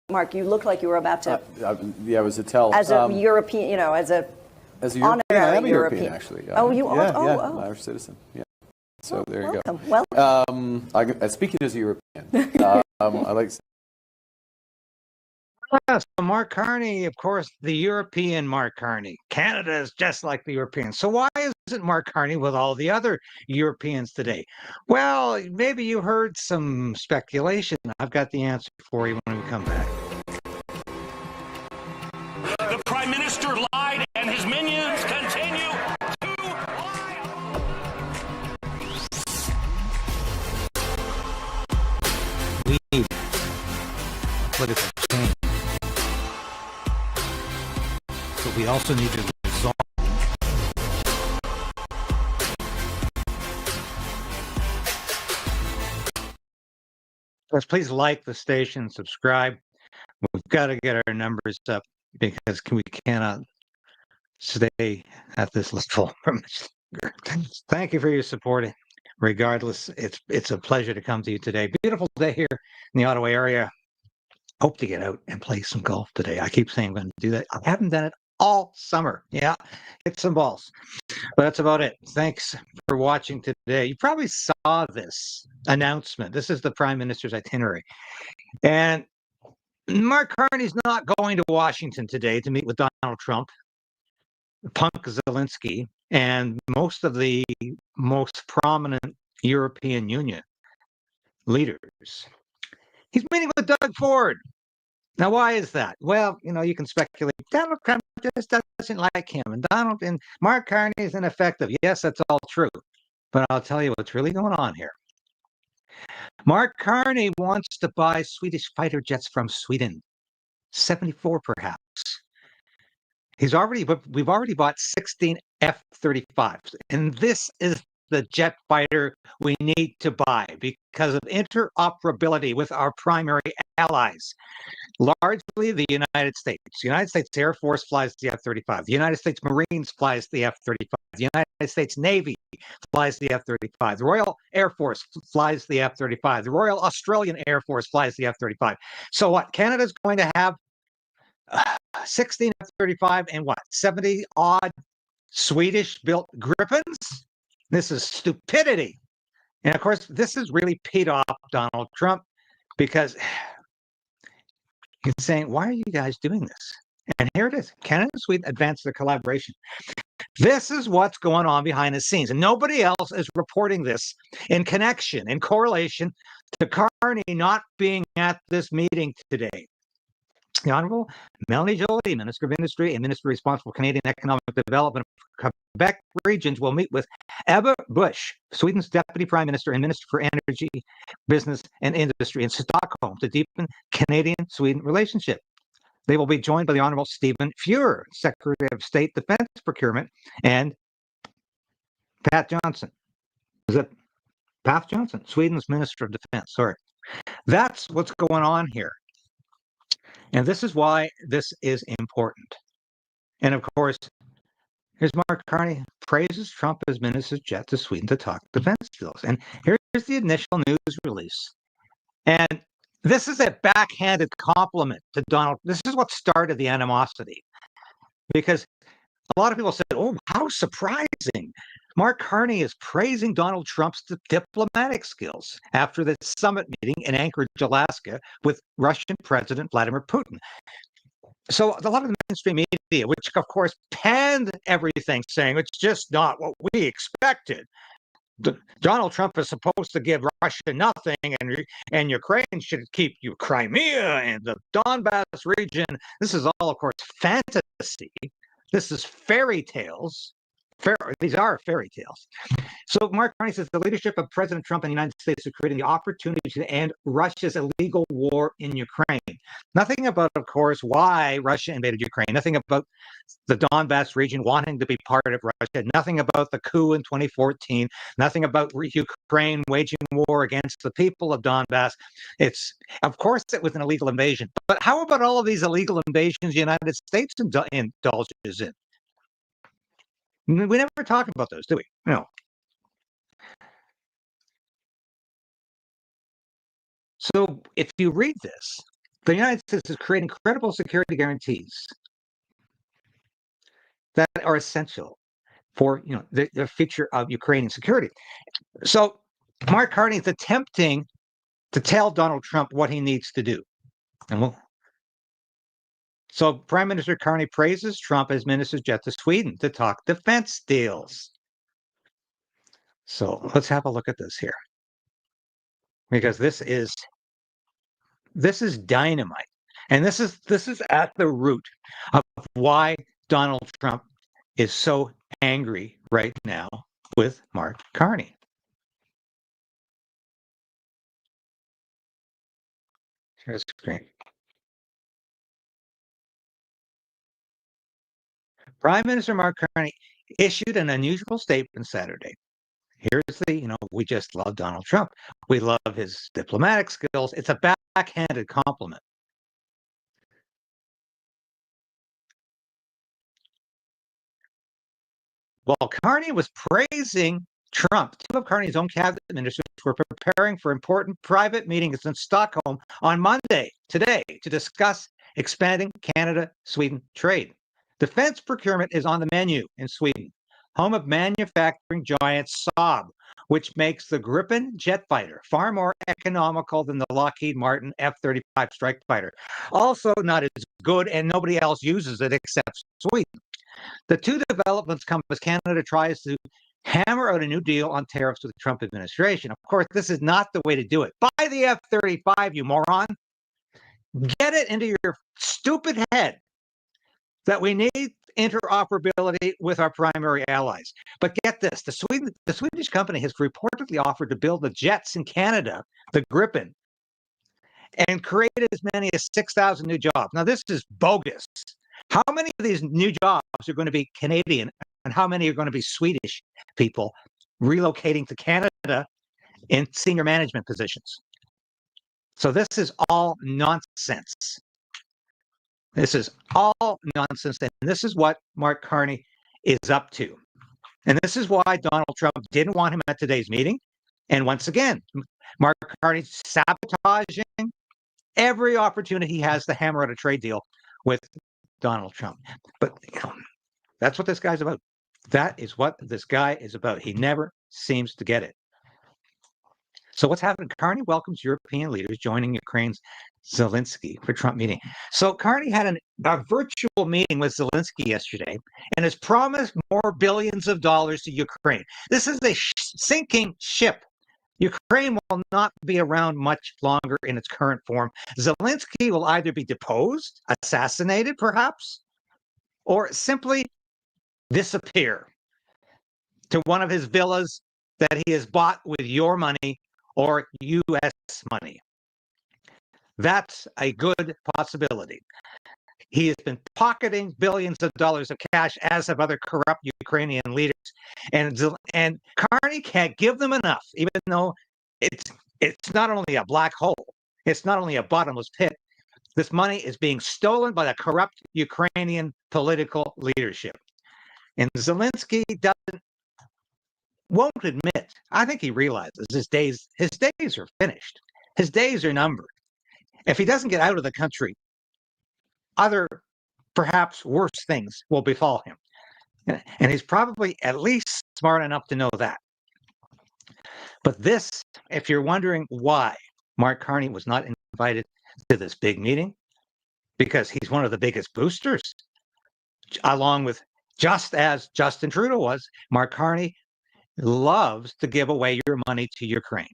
Mark, you look like you were about to. Yeah, it was a tell. As a European, as a European, I am a European, European. actually. Oh, you are? Yeah, Oh. an Irish citizen. Yeah. So there you welcome. go. Welcome. Speaking as a European, I like. So Mark Carney, of course, the European Mark Carney. Canada is just like the Europeans. So why isn't Mark Carney with all the other Europeans today? Well, maybe you heard some speculation. I've got the answer for you when we come back. The Prime Minister lied and his minions continue to lie. We need political change. But we also need to resolve. Please like the station, subscribe. We've got to get our numbers up because we cannot stay at this level for much longer. Thank you for your support. Regardless, it's a pleasure to come to you today. Beautiful day here in the Ottawa area. Hope to get out and play some golf today. I keep saying I'm going to do that. I haven't done it all summer. Yeah, hit some balls. But that's about it. Thanks for watching today. You probably saw this announcement. This is the Prime Minister's itinerary. And Mark Carney's not going to Washington today to meet with Donald Trump, Punk Zelensky, and most of the most prominent European Union leaders. He's meeting with Doug Ford. Now, why is that? Well, you can speculate. Donald Trump just doesn't like him, and Mark Carney is ineffective. Yes, that's all true. But I'll tell you what's really going on here. Mark Carney wants to buy Swedish fighter jets from Sweden, 74 perhaps. We've already bought 16 F-35s, and this is the jet fighter we need to buy because of interoperability with our primary allies, largely the United States. The United States Air Force flies the F-35. The United States Marines flies the F-35. The United States Navy flies the F-35. The Royal Air Force flies the F-35. The Royal Australian Air Force flies the F-35. So what? Canada's going to have 16 F-35 and 70 odd Swedish-built Gripens? This is stupidity. And of course, this has really peed off Donald Trump because he's saying, why are you guys doing this? And here it is. Canada and Sweden advance their collaboration. This is what's going on behind the scenes. And nobody else is reporting this in connection, in correlation to Carney not being at this meeting today. The Honourable Melanie Joly, Minister of Industry and Minister responsible for Canadian Economic Development of Quebec regions, will meet with Ebba Busch, Sweden's Deputy Prime Minister and Minister for Energy, Business and Industry in Stockholm to deepen Canadian-Sweden relationship. They will be joined by the Honourable Stephen Fuhr, Secretary of State Defence Procurement, and Pat Johnson. Is it Pat Johnson? Sweden's Minister of Defence. Sorry. That's what's going on here. And this is why this is important. And of course, here's Mark Carney praises Trump as Minister's jet to Sweden to talk defense deals. And here's the initial news release. And this is a backhanded compliment to Donald. This is what started the animosity. Because a lot of people said, oh, how surprising. Mark Carney is praising Donald Trump's diplomatic skills after the summit meeting in Anchorage, Alaska, with Russian President Vladimir Putin. So a lot of the mainstream media, which of course panned everything, saying it's just not what we expected. Donald Trump is supposed to give Russia nothing, and Ukraine should keep Crimea and the Donbass region. This is all, of course, fantasy. This is fairy tales. These are fairy tales. So Mark Carney says the leadership of President Trump and the United States are creating the opportunity to end Russia's illegal war in Ukraine. Nothing about, of course, why Russia invaded Ukraine. Nothing about the Donbass region wanting to be part of Russia. Nothing about the coup in 2014. Nothing about Ukraine waging war against the people of Donbass. Of course, it was an illegal invasion. But how about all of these illegal invasions the United States indulges in? We never talk about those, do we? No. So if you read this, The United States is creating credible security guarantees that are essential for the future of Ukrainian security. So Mark Carney is attempting to tell Donald Trump what he needs to do. So Prime Minister Carney praises Trump as minister's jet to Sweden to talk defense deals. So let's have a look at this here, because this is dynamite, and this is at the root of why Donald Trump is so angry right now with Mark Carney. Share the screen. Prime Minister Mark Carney issued an unusual statement Saturday. Here's we just love Donald Trump. We love his diplomatic skills. It's a backhanded compliment. While Carney was praising Trump, two of Carney's own cabinet ministers were preparing for important private meetings in Stockholm on Monday, today, to discuss expanding Canada-Sweden trade. Defense procurement is on the menu in Sweden, home of manufacturing giant Saab, which makes the Gripen jet fighter far more economical than the Lockheed Martin F-35 strike fighter. Also not as good, and nobody else uses it except Sweden. The two developments come as Canada tries to hammer out a new deal on tariffs with the Trump administration. Of course, this is not the way to do it. Buy the F-35, you moron. Get it into your stupid head that we need interoperability with our primary allies. But get this, the Swedish company has reportedly offered to build the jets in Canada, the Gripen, and create as many as 6,000 new jobs. Now, this is bogus. How many of these new jobs are going to be Canadian, and how many are going to be Swedish people relocating to Canada in senior management positions? So this is all nonsense. This is all nonsense, and this is what Mark Carney is up to. And this is why Donald Trump didn't want him at today's meeting. And once again, Mark Carney's sabotaging every opportunity he has to hammer out a trade deal with Donald Trump. But that's what this guy's about. That is what this guy is about. He never seems to get it. So what's happening? Carney welcomes European leaders joining Ukraine's Zelensky for Trump meeting. So Carney had a virtual meeting with Zelensky yesterday and has promised more billions of dollars to Ukraine. This is a sinking ship. Ukraine will not be around much longer in its current form. Zelensky will either be deposed, assassinated perhaps, or simply disappear to one of his villas that he has bought with your money or U.S. money. That's a good possibility. He has been pocketing billions of dollars of cash, as have other corrupt Ukrainian leaders. And Carney can't give them enough, even though it's not only a black hole, it's not only a bottomless pit. This money is being stolen by the corrupt Ukrainian political leadership. And Zelensky won't admit. I think he realizes his days are finished. His days are numbered. If he doesn't get out of the country, other, perhaps worse things will befall him. And he's probably at least smart enough to know that. But this, if you're wondering why Mark Carney was not invited to this big meeting, because he's one of the biggest boosters, along with, just as Justin Trudeau was, Mark Carney loves to give away your money to Ukraine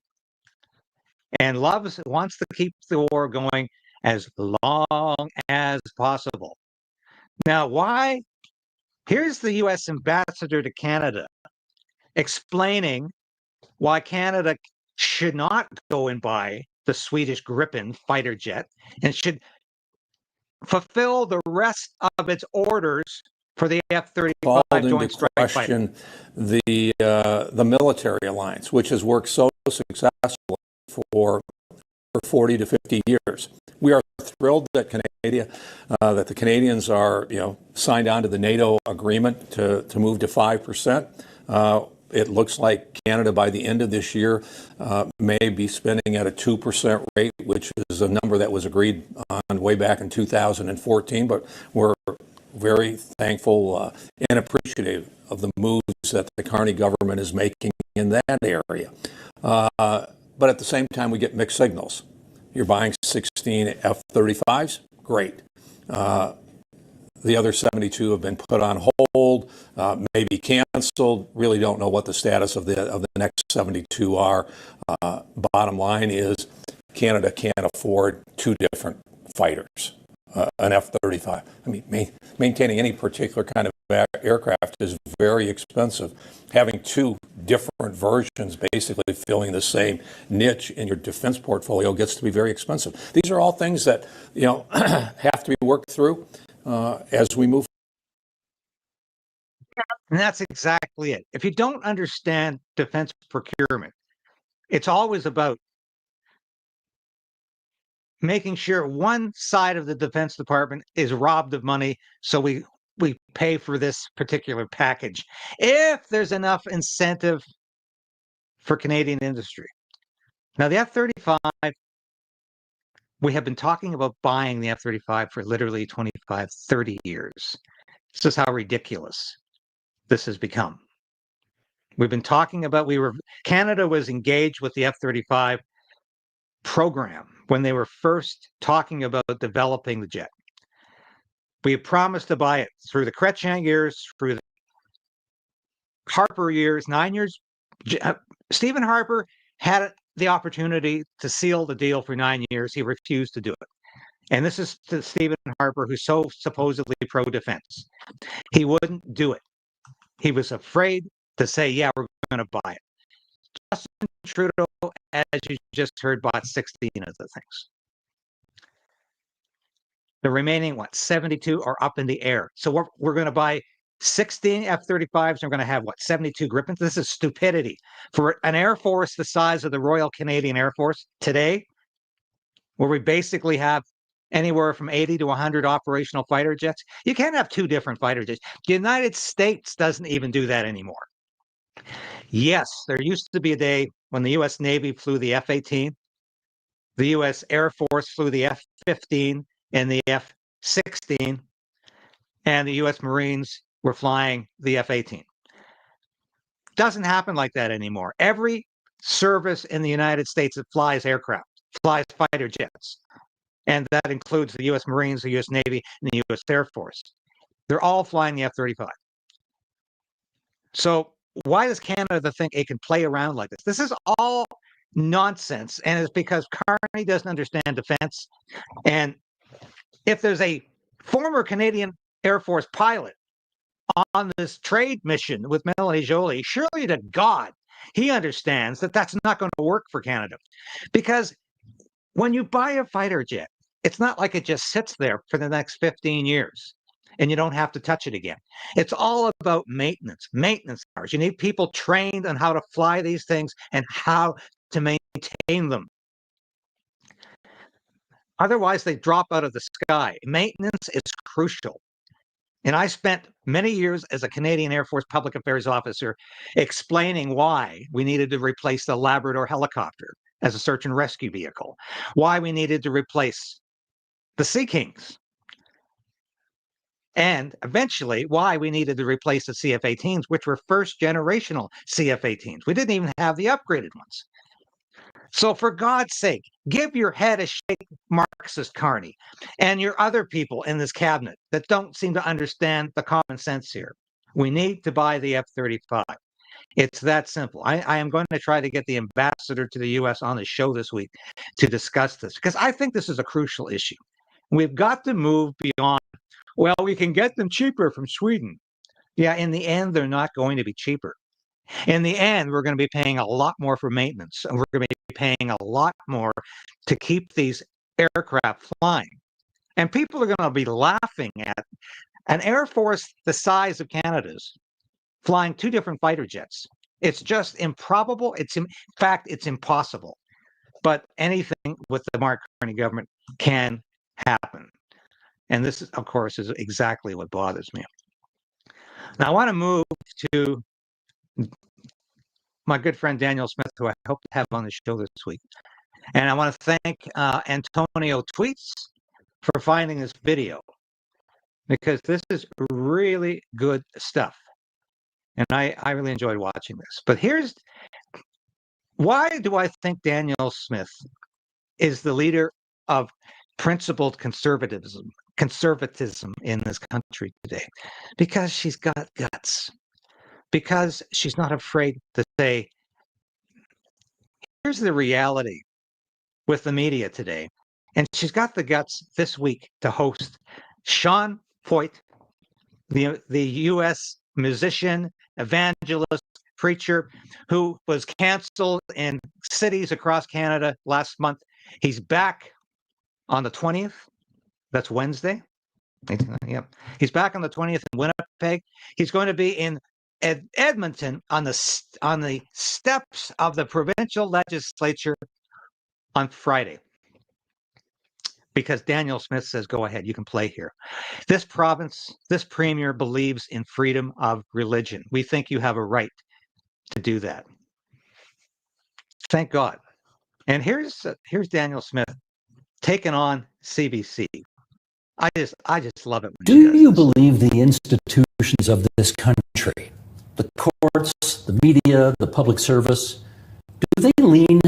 and wants to keep the war going as long as possible. Now, why? Here's the U.S. ambassador to Canada explaining why Canada should not go and buy the Swedish Gripen fighter jet and should fulfill the rest of its orders for the F-35 Joint Strike Fighter. The military alliance, which has worked so successfully for 40 to 50 years. We are thrilled that that the Canadians are, signed on to the NATO agreement to move to 5%. It looks like Canada by the end of this year may be spending at a 2% rate, which is a number that was agreed on way back in 2014. But we're very thankful and appreciative of the moves that the Carney government is making in that area. But at the same time, we get mixed signals. You're buying 16 F-35s? Great. The other 72 have been put on hold, maybe canceled. Really don't know what the status of the next 72 are. Bottom line is Canada can't afford two different fighters. An F-35. I mean, maintaining any particular kind of aircraft is very expensive. Having two different versions basically filling the same niche in your defense portfolio gets to be very expensive. These are all things that, have to be worked through as we move. And that's exactly it. If you don't understand defense procurement, it's always about making sure one side of the Defense Department is robbed of money, so we pay for this particular package. If there's enough incentive for Canadian industry. Now, the F-35, we have been talking about buying the F-35 for literally 25, 30 years. This is how ridiculous this has become. We've been talking about, Canada was engaged with the F-35 program when they were first talking about developing the jet. We had promised to buy it through the Chrétien years, through the Harper years, 9 years. Stephen Harper had the opportunity to seal the deal for 9 years. He refused to do it. And this is to Stephen Harper, who's so supposedly pro-defense. He wouldn't do it. He was afraid to say, yeah, we're going to buy it. Justin Trudeau, as you just heard, bought 16 of the things. The remaining, 72 are up in the air. So we're going to buy 16 F-35s, and we're going to have, 72 Gripens? This is stupidity. For an Air Force the size of the Royal Canadian Air Force today, where we basically have anywhere from 80 to 100 operational fighter jets, you can't have two different fighter jets. The United States doesn't even do that anymore. Yes, there used to be a day when the U.S. Navy flew the F-18, the U.S. Air Force flew the F-15 and the F-16, and the U.S. Marines were flying the F-18. Doesn't happen like that anymore. Every service in the United States that flies aircraft, flies fighter jets, and that includes the U.S. Marines, the U.S. Navy, and the U.S. Air Force. They're all flying the F-35. So why does Canada think it can play around like this? This is all nonsense, and it's because Carney doesn't understand defense. And if there's a former Canadian Air Force pilot on this trade mission with Melanie Joly, surely to God, he understands that that's not going to work for Canada. Because when you buy a fighter jet, it's not like it just sits there for the next 15 years. And you don't have to touch it again. It's all about maintenance hours. You need people trained on how to fly these things and how to maintain them. Otherwise, they drop out of the sky. Maintenance is crucial. And I spent many years as a Canadian Air Force public affairs officer explaining why we needed to replace the Labrador helicopter as a search and rescue vehicle, why we needed to replace the Sea Kings, and eventually why we needed to replace the CF-18s, which were first generational CF-18s. We didn't even have the upgraded ones. So for God's sake, give your head a shake, Marxist Carney, and your other people in this cabinet that don't seem to understand the common sense here. We need to buy the F-35. It's that simple. I am going to try to get the ambassador to the U.S. on the show this week to discuss this, because I think this is a crucial issue. We've got to move beyond, well, we can get them cheaper from Sweden. Yeah, in the end, they're not going to be cheaper. In the end, we're going to be paying a lot more for maintenance, and we're going to be paying a lot more to keep these aircraft flying. And people are going to be laughing at an Air Force the size of Canada's flying two different fighter jets. It's just improbable. In fact, it's impossible. But anything with the Mark Carney government can happen. And this, of course, is exactly what bothers me. Now, I want to move to my good friend Danielle Smith, who I hope to have on the show this week. And I want to thank Antonio Tweets for finding this video, because this is really good stuff. And I really enjoyed watching this. But here's why do I think Danielle Smith is the leader of principled conservatism in this country today? Because she's got guts. Because she's not afraid to say, here's the reality with the media today. And she's got the guts this week to host Sean Hoyt, the U.S. musician, evangelist, preacher, who was canceled in cities across Canada last month. He's back on the 20th. That's Wednesday. Yep. He's back on the 20th in Winnipeg. He's going to be in Edmonton on the steps of the provincial legislature on Friday, because Danielle Smith says, go ahead, you can play here. This province, this premier believes in freedom of religion. We think you have a right to do that. Thank God. And here's Danielle Smith taking on CBC. I just love it. Do you believe the institutions of this country, the courts, the media, the public service, do they lean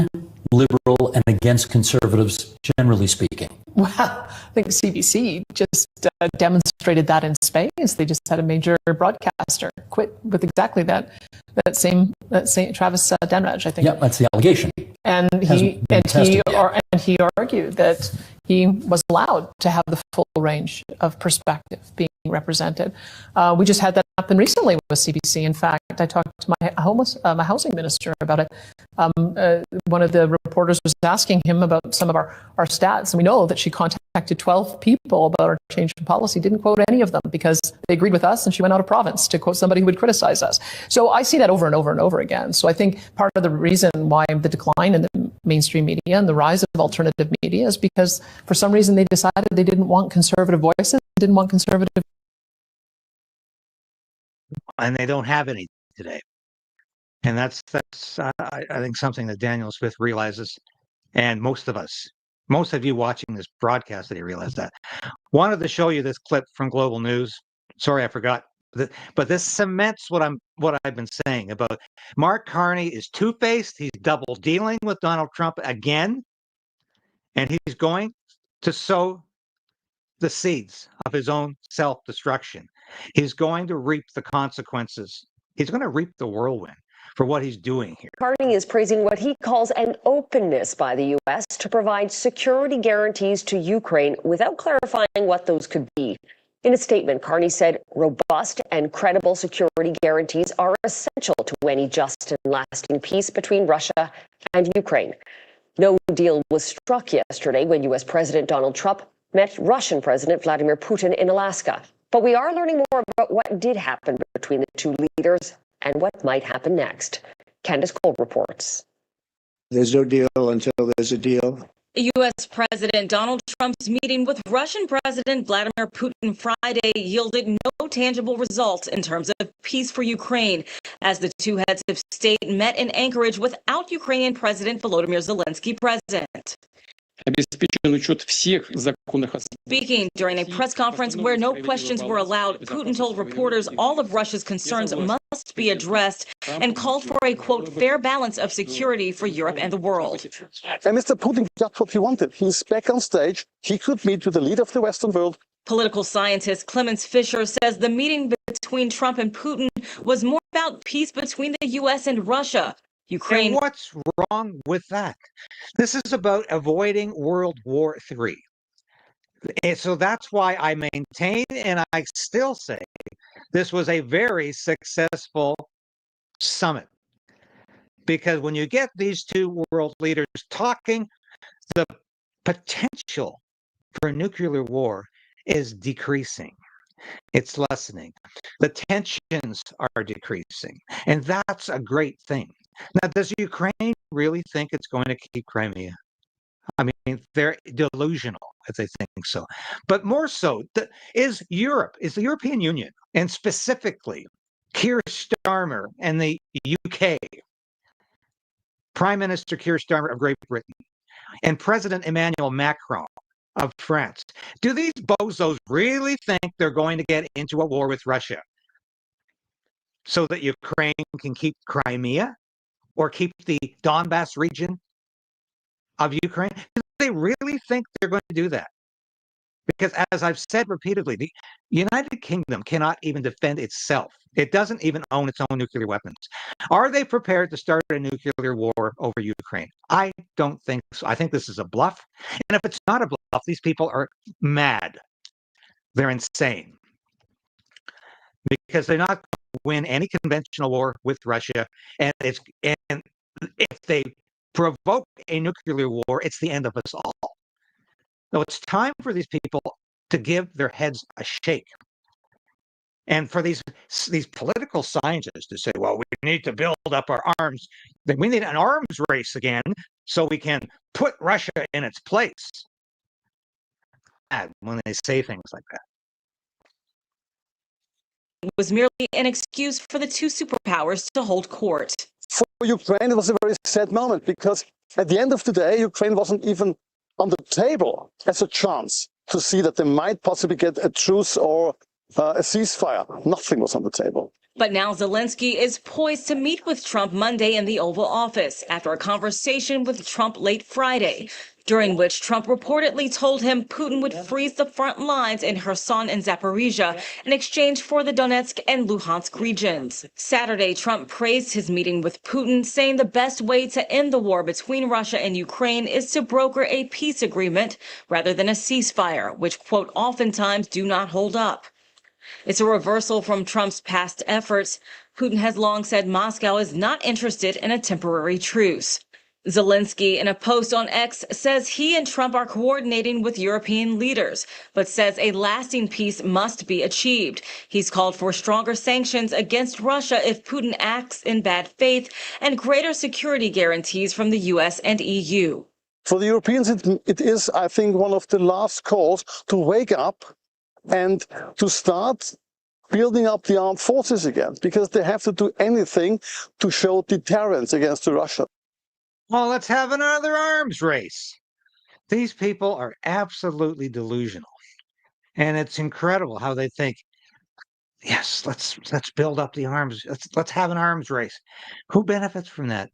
liberal and against conservatives, generally speaking? Well, I think CBC just demonstrated that in Space. They just had a major broadcaster quit with exactly that same Travis Denraj, I think. Yeah, that's the allegation. And he argued that he was allowed to have the full range of perspective being represented. We just had that happen recently with CBC. In fact, I talked to my housing minister about it. One of the reporters was asking him about some of our stats, and we know that she contacted 12 people about our change in policy, didn't quote any of them because they agreed with us, and she went out of province to quote somebody who would criticize us. So I see that over and over and over again. So I think part of the reason why the decline in the mainstream media and the rise of alternative media is because for some reason they decided they didn't want conservative voices, didn't want conservative. And they don't have any today. And that's I think something that Danielle Smith realizes, and most of you watching this broadcast today realize that. Wanted to show you this clip from Global News. Sorry, I forgot. But this cements what I've been saying about Mark Carney is two-faced. He's double dealing with Donald Trump again, and he's going to sow the seeds of his own self-destruction. He's going to reap the consequences. He's going to reap the whirlwind for what he's doing here. Carney is praising what he calls an openness by the U.S. to provide security guarantees to Ukraine without clarifying what those could be. In a statement, Carney said robust and credible security guarantees are essential to any just and lasting peace between Russia and Ukraine. No deal was struck yesterday when U.S. President Donald Trump met Russian President Vladimir Putin in Alaska. But we are learning more about what did happen between the two leaders and what might happen next. Candace Cole reports. There's no deal until there's a deal. U.S. President Donald Trump's meeting with Russian President Vladimir Putin Friday yielded no tangible results in terms of peace for Ukraine, as the two heads of state met in Anchorage without Ukrainian President Volodymyr Zelensky present. Speaking during a press conference where no questions were allowed, Putin told reporters all of Russia's concerns must be addressed and called for a, quote, fair balance of security for Europe and the world. And Mr. Putin got what he wanted. He's back on stage. He could meet with the leader of the Western world. Political scientist Clemens Fisher says the meeting between Trump and Putin was more about peace between the U.S. and Russia. Ukraine. And what's wrong with that? This is about avoiding World War III. And so that's why I maintain, and I still say, this was a very successful summit. Because when you get these two world leaders talking, the potential for nuclear war is decreasing. It's lessening. The tensions are decreasing. And that's a great thing. Now, does Ukraine really think it's going to keep Crimea? I mean, they're delusional if they think so. But more so, is Europe, is the European Union, and specifically Keir Starmer and the UK, Prime Minister Keir Starmer of Great Britain, and President Emmanuel Macron of France. Do these bozos really think they're going to get into a war with Russia so that Ukraine can keep Crimea or keep the Donbass region of Ukraine? Do they really think they're going to do that? Because as I've said repeatedly, the United Kingdom cannot even defend itself. It doesn't even own its own nuclear weapons. Are they prepared to start a nuclear war over Ukraine? I don't think so. I think this is a bluff. And if it's not a bluff, these people are mad. They're insane. Because they're not going to win any conventional war with Russia. And if they provoke a nuclear war, it's the end of us all. So it's time for these people to give their heads a shake. And for these political scientists to say, well, we need to build up our arms. We need an arms race again so we can put Russia in its place. When they say things like that. It was merely an excuse for the two superpowers to hold court. For Ukraine, it was a very sad moment because at the end of the day, Ukraine wasn't even on the table as a chance to see that they might possibly get a truce or a ceasefire. Nothing was on the table. But now Zelensky is poised to meet with Trump Monday in the Oval Office after a conversation with Trump late Friday, during which Trump reportedly told him Putin would freeze the front lines in Kherson and Zaporizhia in exchange for the Donetsk and Luhansk regions. Saturday, Trump praised his meeting with Putin, saying the best way to end the war between Russia and Ukraine is to broker a peace agreement rather than a ceasefire, which, quote, oftentimes do not hold up. It's a reversal from Trump's past efforts. Putin has long said Moscow is not interested in a temporary truce. Zelensky, in a post on X, says he and Trump are coordinating with European leaders, but says a lasting peace must be achieved. He's called for stronger sanctions against Russia if Putin acts in bad faith and greater security guarantees from the U.S. and EU. For the Europeans, it is, I think, one of the last calls to wake up and to start building up the armed forces again, because they have to do anything to show deterrence against Russia. Well, let's have another arms race. These people are absolutely delusional. And it's incredible how they think, yes, let's build up the arms. Let's have an arms race. Who benefits from that?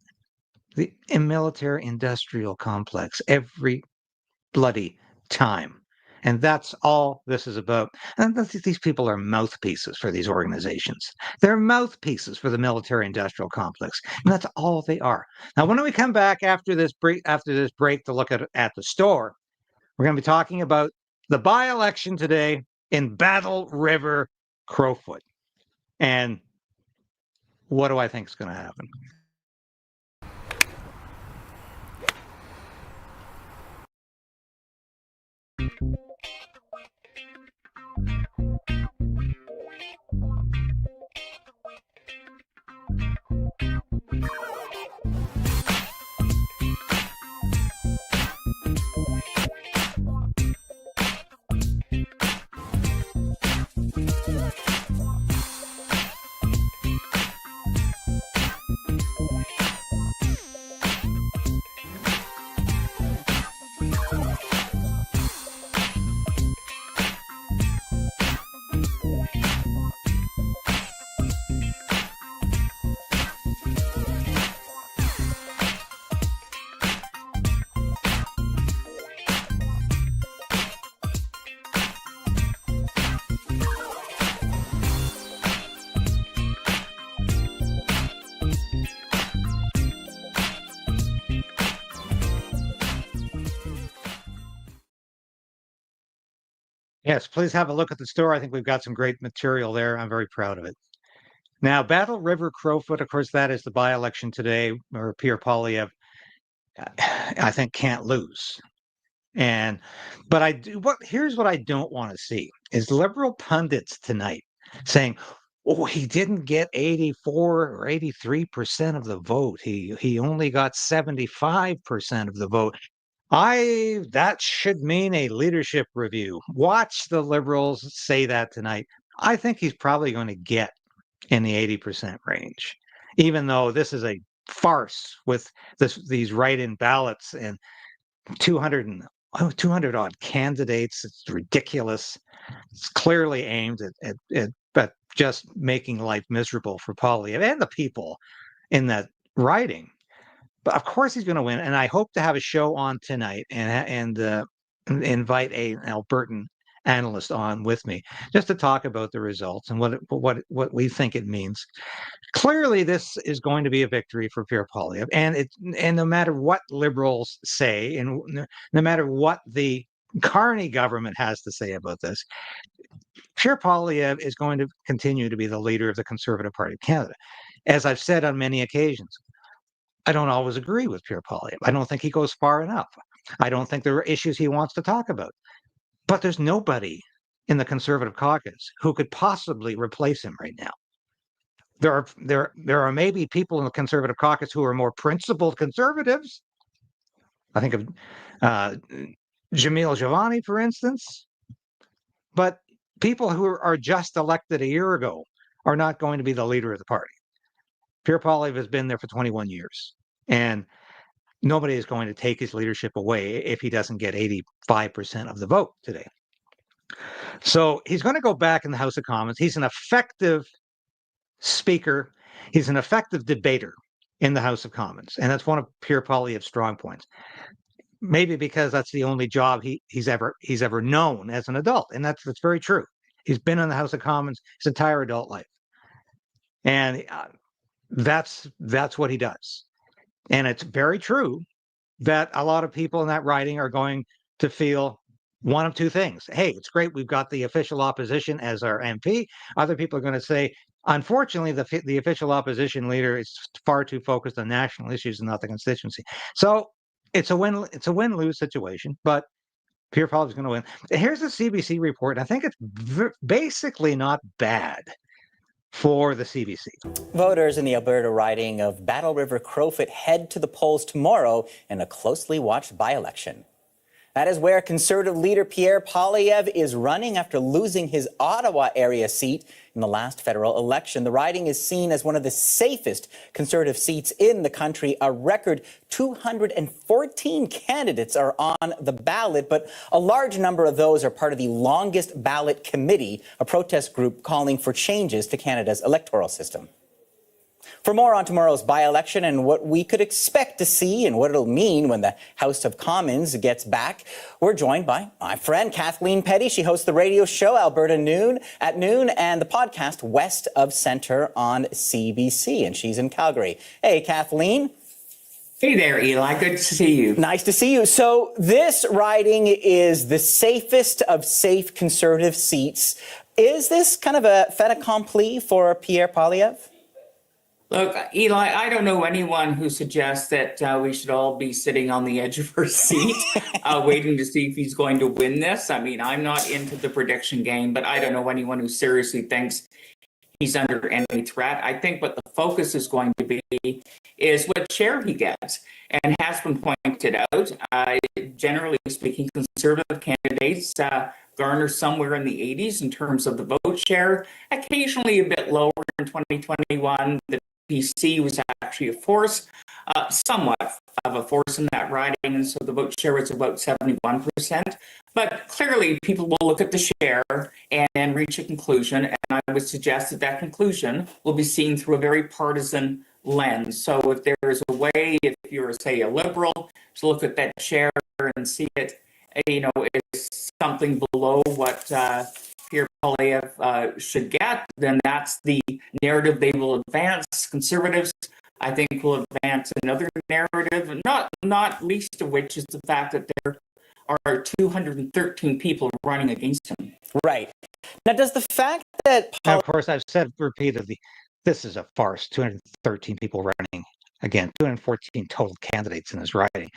The military industrial complex every bloody time. And that's all this is about. And these people are mouthpieces for these organizations. They're mouthpieces for the military-industrial complex, and that's all they are. Now, when we come back after this break to look at the store, we're going to be talking about the by-election today in Battle River-Crowfoot, and what do I think is going to happen? Yes, please have a look at the store. I think we've got some great material there. I'm very proud of it. Now, Battle River-Crowfoot, of course, that is the by-election today, where Pierre Poilievre, I think, can't lose. But here's what I don't want to see is liberal pundits tonight saying, oh, he didn't get 84 or 83% of the vote. He only got 75% of the vote. That should mean a leadership review. Watch the Liberals say that tonight. I think he's probably going to get in the 80% range, even though this is a farce with these write-in ballots and 200 odd candidates. It's ridiculous. It's clearly aimed at just making life miserable for Poilievre and the people in that riding. But of course he's going to win, and I hope to have a show on tonight and invite an Albertan analyst on with me just to talk about the results and what we think it means. Clearly, this is going to be a victory for Pierre Poilievre, and no matter what liberals say, and no matter what the Carney government has to say about this, Pierre Poilievre is going to continue to be the leader of the Conservative Party of Canada. As I've said on many occasions, I don't always agree with Pierre Poilievre. I don't think he goes far enough. I don't think there are issues he wants to talk about. But there's nobody in the Conservative caucus who could possibly replace him right now. There are maybe people in the Conservative caucus who are more principled conservatives. I think of Jamil Javani, for instance. But people who are just elected a year ago are not going to be the leader of the party. Pierre Poilievre has been there for 21 years, and nobody is going to take his leadership away if he doesn't get 85% of the vote today. So he's going to go back in the House of Commons. He's an effective speaker. He's an effective debater in the House of Commons, and that's one of Pierre Poilievre's strong points. Maybe because that's the only job he's ever known as an adult, and that's very true. He's been in the House of Commons his entire adult life, and that's what he does. And it's very true that a lot of people in that riding are going to feel one of two things. Hey, it's great we've got the official opposition as our MP. Other people are going to say, unfortunately, the official opposition leader is far too focused on national issues and not the constituency. So it's a win-lose situation, but Pierre Poilievre is going to win. Here's the CBC report. I think it's basically not bad for the CBC. Voters in the Alberta riding of Battle River-Crowfoot head to the polls tomorrow in a closely watched by-election. That is where Conservative leader Pierre Poilievre is running after losing his Ottawa area seat in the last federal election. The riding is seen as one of the safest Conservative seats in the country. A record 214 candidates are on the ballot, but a large number of those are part of the longest ballot committee, a protest group calling for changes to Canada's electoral system. For more on tomorrow's by-election and what we could expect to see and what it'll mean when the House of Commons gets back, we're joined by my friend Kathleen Petty. She hosts the radio show Alberta at noon and the podcast West of Centre on CBC, and she's in Calgary. Hey, Kathleen. Hey there, Eli. Good to see you. Nice to see you. So this riding is the safest of safe Conservative seats. Is this kind of a fait accompli for Pierre Poilievre? Look, Eli, I don't know anyone who suggests that we should all be sitting on the edge of our seat, waiting to see if he's going to win this. I mean, I'm not into the prediction game, but I don't know anyone who seriously thinks he's under any threat. I think what the focus is going to be is what share he gets. And has been pointed out, generally speaking, Conservative candidates garner somewhere in the 80s in terms of the vote share, occasionally a bit lower in 2021. The PC was actually a force, somewhat of a force in that riding, and so the vote share was about 71%. But clearly, people will look at the share and reach a conclusion, and I would suggest that that conclusion will be seen through a very partisan lens. So if there is a way, if you're, say, a liberal, to look at that share and see it, is something below what Pierre Poilievre should get, then that's the narrative they will advance. Conservatives, I think, will advance another narrative, not least of which is the fact that there are 213 people running against him. Right. Now, does the fact that... Now, of course, I've said repeatedly, this is a farce. 213 people running. Again, 214 total candidates in this riding.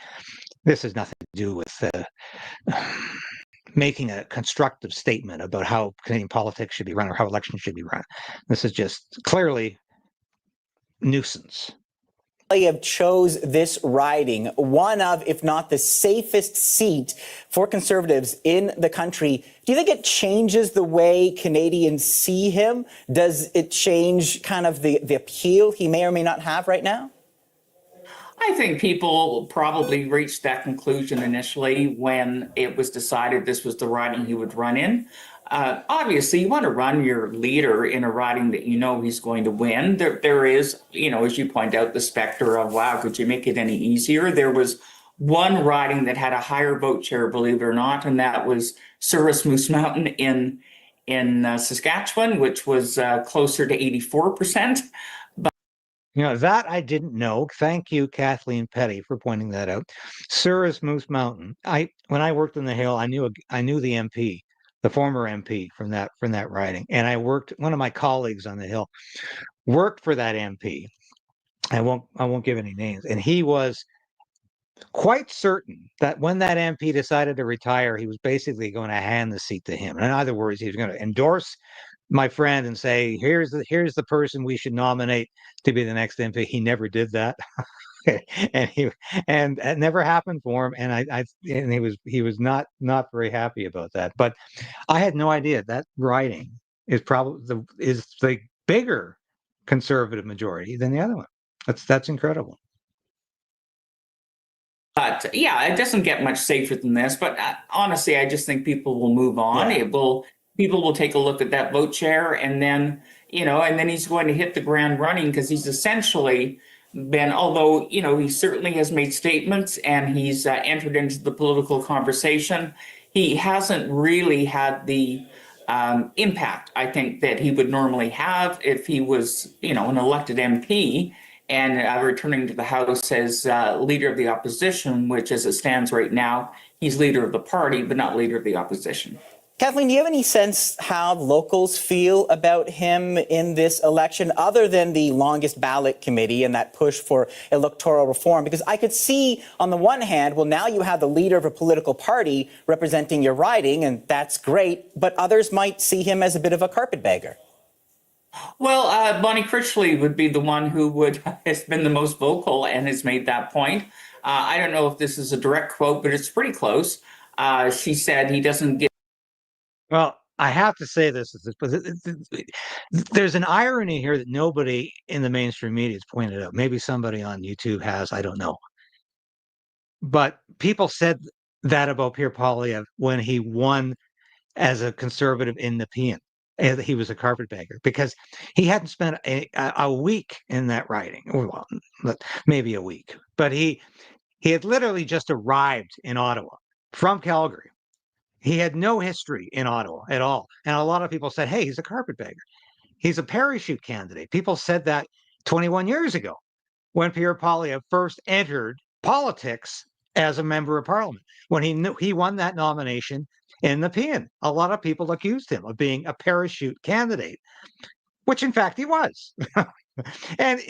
This has nothing to do with making a constructive statement about how Canadian politics should be run or how elections should be run. This is just clearly nuisance. Poilievre chose this riding, one of, if not the safest seat for Conservatives in the country. Do you think it changes the way Canadians see him? Does it change kind of the appeal he may or may not have right now? I think people probably reached that conclusion initially when it was decided this was the riding he would run in. Obviously, you want to run your leader in a riding that you know he's going to win. There is, as you point out, the specter of, wow, could you make it any easier? There was one riding that had a higher vote share, believe it or not, and that was Souris Moose Mountain in Saskatchewan, which was closer to 84%. That I didn't know. Thank you, Kathleen Petty, for pointing that out. Souris Moose Mountain. When I worked on the Hill, I knew the MP, the former MP from that riding, and one of my colleagues on the Hill worked for that MP. I won't give any names, and he was quite certain that when that MP decided to retire, he was basically going to hand the seat to him. In other words, he was going to endorse my friend and say, here's the person we should nominate to be the next MP. He never did that. and it never happened for him. And he was not very happy about that. But I had no idea that riding is probably the bigger conservative majority than the other one. That's incredible. But yeah, it doesn't get much safer than this. But honestly, I just think people will move on. Yeah. People will take a look at that vote share, and then he's going to hit the ground running, because he's essentially been, although he certainly has made statements and he's entered into the political conversation, he hasn't really had the impact, I think, that he would normally have if he was an elected MP and returning to the House as leader of the opposition, which as it stands right now, he's leader of the party, but not leader of the opposition. Kathleen, do you have any sense how locals feel about him in this election, other than the longest ballot committee and that push for electoral reform? Because I could see, on the one hand, well, now you have the leader of a political party representing your riding, and that's great, but others might see him as a bit of a carpetbagger. Well, Bonnie Critchley would be the one who has been the most vocal and has made that point. I don't know if this is a direct quote, but it's pretty close. She said he doesn't get. Well, I have to say this, but there's an irony here that nobody in the mainstream media has pointed out. Maybe somebody on YouTube has, I don't know. But people said that about Pierre Poilievre when he won as a conservative in Nepean. He was a carpetbagger because he hadn't spent a week in that riding. Well, maybe a week. But he had literally just arrived in Ottawa from Calgary. He had no history in Ottawa at all. And a lot of people said, hey, he's a carpetbagger. He's a parachute candidate. People said that 21 years ago when Pierre Poilievre first entered politics as a member of parliament. When he won that nomination in Nepean, a lot of people accused him of being a parachute candidate, which in fact he was. And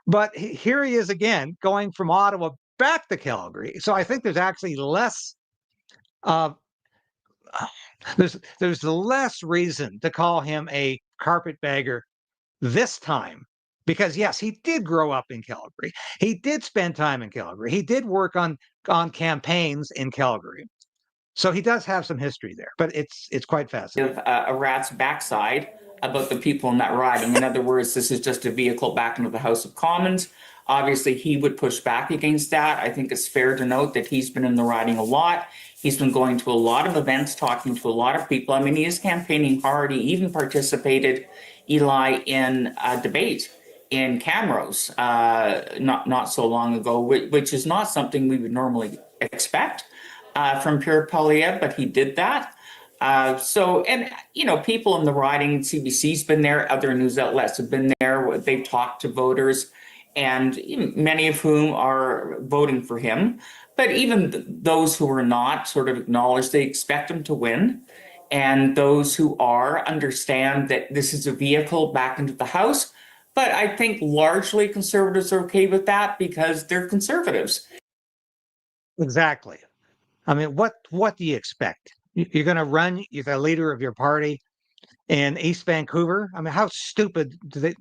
but here he is again, going from Ottawa back to Calgary. So I think there's actually less there's less reason to call him a carpetbagger this time, because yes, he did grow up in Calgary. He did spend time in Calgary. He did work on campaigns in Calgary. So he does have some history there, but it's quite fascinating. A rat's backside about the people in that riding. In other words, this is just a vehicle back into the House of Commons. Obviously, he would push back against that. I think it's fair to note that he's been in the riding a lot. He's been going to a lot of events, talking to a lot of people. I mean, he is campaigning hard. He even participated, Eli, in a debate in Camrose not so long ago, which is not something we would normally expect from Pierre Poilievre, but he did that. People in the riding, CBC's been there, other news outlets have been there. They've talked to voters, and many of whom are voting for him. But even those who are not sort of acknowledge they expect him to win. And those who are understand that this is a vehicle back into the House. But I think largely conservatives are okay with that because they're conservatives. Exactly. I mean, what do you expect? You're going to run, you're the leader of your party in East Vancouver. I mean, how stupid do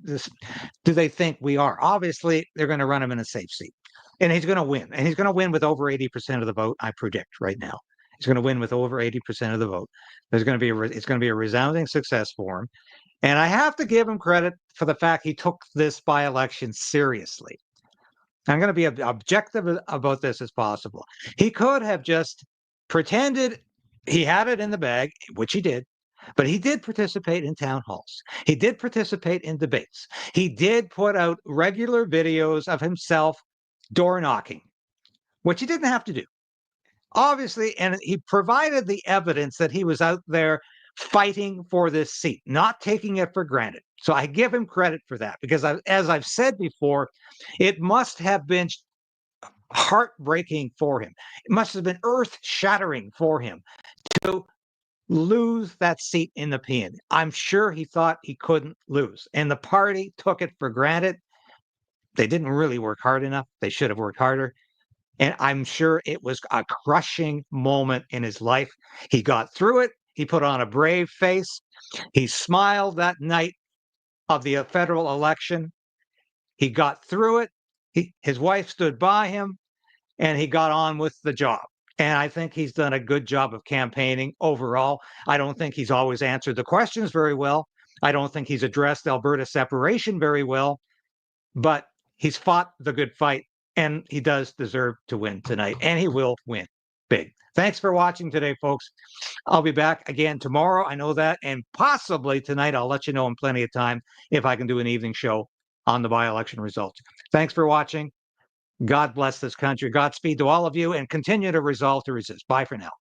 they think we are? Obviously, they're going to run him in a safe seat, and he's going to win. And he's going to win with over 80% of the vote. I predict right now, he's going to win with over 80% of the vote. It's going to be a resounding success for him. And I have to give him credit for the fact he took this by-election seriously. I'm going to be as objective about this as possible. He could have just pretended he had it in the bag, which he did, but he did participate in town halls. He did participate in debates. He did put out regular videos of himself door knocking, which he didn't have to do. Obviously, and he provided the evidence that he was out there fighting for this seat, not taking it for granted. So I give him credit for that because, as I've said before, it must have been heartbreaking for him. It must have been earth-shattering for him to lose that seat in the PN. I'm sure he thought he couldn't lose, and the party took it for granted. They didn't really work hard enough. They should have worked harder. And I'm sure it was a crushing moment in his life. He got through it. He put on a brave face. He smiled that night of the federal election. He got through it. His wife stood by him, and he got on with the job. And I think he's done a good job of campaigning overall. I don't think he's always answered the questions very well. I don't think he's addressed Alberta separation very well, but he's fought the good fight, and he does deserve to win tonight, and he will win big. Thanks for watching today, folks. I'll be back again tomorrow. I know that. And possibly tonight, I'll let you know in plenty of time if I can do an evening show on the by-election results. Thanks for watching. God bless this country. Godspeed to all of you, and continue to resolve to resist. Bye for now.